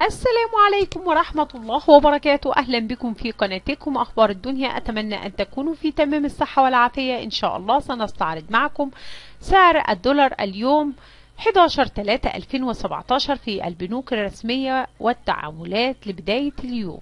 السلام عليكم ورحمة الله وبركاته. أهلا بكم في قناتكم أخبار الدنيا. أتمنى أن تكونوا في تمام الصحة والعافية إن شاء الله. سنستعرض معكم سعر الدولار اليوم 11/3/2017 في البنوك الرسمية والتعاملات لبداية اليوم.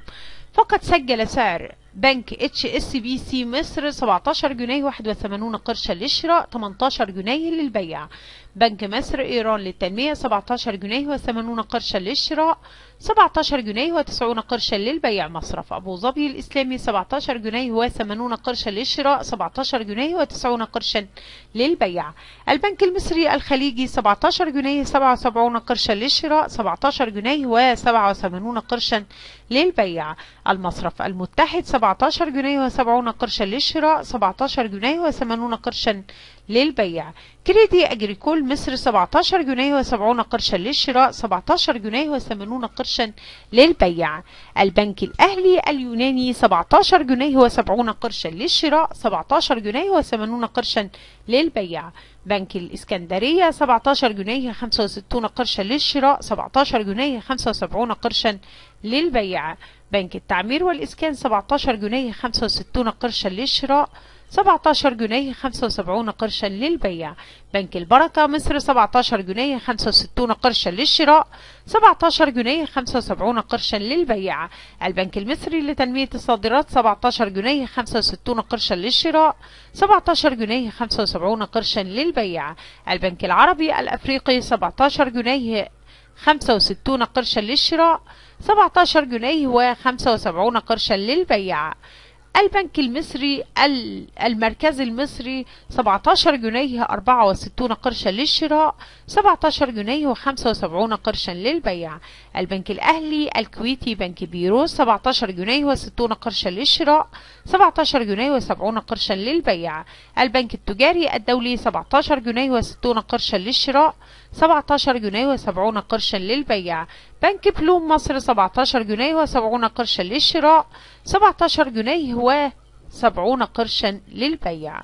فقد سجل سعر بنك HSBC مصر 17 جنيه 81 قرشا للشراء، 18 جنيه للبيع. بنك مصر إيران للتنمية 17 جنيه و80 قرشا للشراء، 17 جنيه و90 قرشا للبيع. مصرف أبو ظبي الإسلامي 17 جنيه و80 قرشا للشراء، 17 جنيه و90 قرشا للبيع. البنك المصري الخليجي 17 جنيه 77 قرشا للشراء، 17 جنيه و87 قرشا للبيع. المصرف المتحد 17 جنيه و70 قرشا للشراء، 17 جنيه و80 قرشا للبيع. كريدي أجريكول مصر 17 جنيه و70 قرشا للشراء، 17 جنيه و80 قرشا للبيع. البنك الأهلي اليوناني 17 جنيه و70 قرشا للشراء، 17 جنيه و80 قرشا للبيع. بنك الإسكندرية 17 جنيه 65 قرشا للشراء، 17 جنيه 75 قرشا للبيع. بنك التعمير والإسكان 17 جنيه 65 قرشا للشراء، 17 جنيه 75 قرشا للبيع. بنك البركة مصر 17 جنيه 65 قرشا للشراء، 17 جنيه 75 قرشا للبيع. البنك المصري لتنمية الصادرات 17 جنيه 65 قرشا للشراء، 17 جنيه 75 قرشا للبيع. البنك العربي الأفريقي 17 جنيه 65 قرشا للشراء، 17 جنيه و75 قرشا للبيع. البنك المصري المركزي المصري 17 جنيه 64 قرشا للشراء، 17 جنيه و75 قرشا للبيع. البنك الأهلي الكويتي بنك بيرو 17 جنيه و60 قرشا للشراء، 17 جنيه و70 قرشا للبيع. البنك التجاري الدولي 17 جنيه و60 قرشا للشراء، 17 جنيه و70 قرشا للبيع. بنك بلوم مصر 17 جنيه و70 قرشا للشراء، 17 جنيه و70 قرشا للبيع.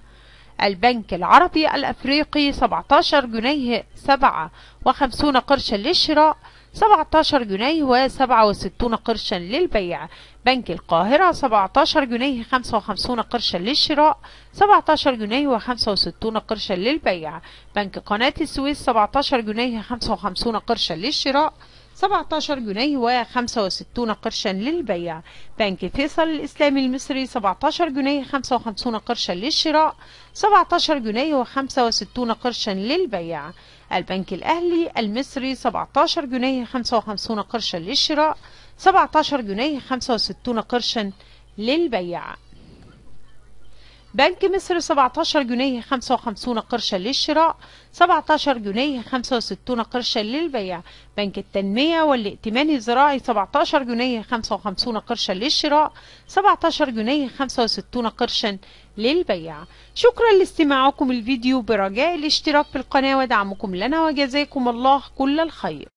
البنك العربي الأفريقي 17 جنيه 57 قرشا للشراء، 17 جنيه و67 قرشا للبيع. بنك القاهرة 17 جنيه 55 قرشا للشراء، 17 جنيه و65 قرشا للبيع. بنك قناة السويس 17 جنيه 55 قرشا للشراء، 17 جنيه و65 قرشا للبيع. بنك فيصل الإسلامي المصري 17 جنيه 55 قرشا للشراء، 17 جنيه و65 قرشا للبيع. البنك الأهلي المصري 17 جنيه 55 قرشا للشراء، 17 جنيه 65 قرشا للبيع. بنك مصر 17 جنيه 55 قرشا للشراء، 17 جنيه 65 قرشا للبيع. بنك التنمية والائتمان الزراعي 17 جنيه 55 قرشا للشراء، 17 جنيه 65 قرشا للبيع. شكرا لاستماعكم الفيديو، برجاء الاشتراك في القناة ودعمكم لنا، وجزاكم الله كل الخير.